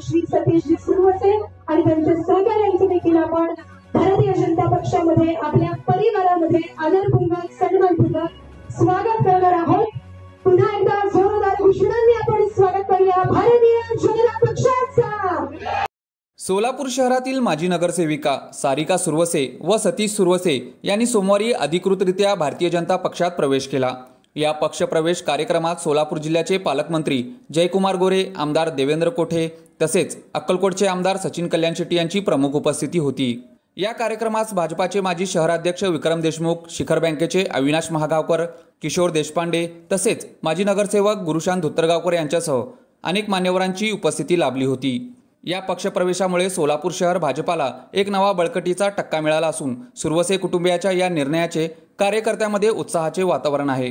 श्री सतीशजी सुरवसे आणि त्यांच्या सहकार्यांचे देखील आपण भारतीय जनता पक्षामध्ये आपल्या परिवारामध्ये आदरपूर्वक सन्मानपूर्वक स्वागत करणार आहोत। पुन्हा एकदा जोरदार घोषणांनी आपण स्वागत करूया भारतीय जनता पक्षाचा। सोलापूर शहरातील माजी नगरसेविका सारिका सुरवसे व सतीश सुरवसे यांनी सोमवारी अधिकृतरित्या भारतीय जनता पक्षात प्रवेश केला। या पक्षप्रवेश कार्यक्रमात सोलापूर जिल्ह्याचे पालकमंत्री जयकुमार गोरे, आमदार देवेंद्र कोठे तसेच अक्कलकोटचे आमदार सचिन कल्याण शेट्टी यांची प्रमुख उपस्थिती होती। या कार्यक्रमास भाजपाचे माजी शहराध्यक्ष विक्रम देशमुख, शिखर बँकेचे अविनाश महागावकर, किशोर देशपांडे तसेच माजी नगरसेवक गुरुशांत धोत्तरगावकर यांच्यासह अनेक मान्यवरांची उपस्थिती लाभली होती। या पक्षप्रवेशामुळे सोलापूर शहर भाजपाला एक नवा बळकटीचा टक्का मिळाला असून सुरवसे कुटुंबियाच्या या निर्णयाचे कार्यकर्त्यांमध्ये उत्साहाचे वातावरण आहे।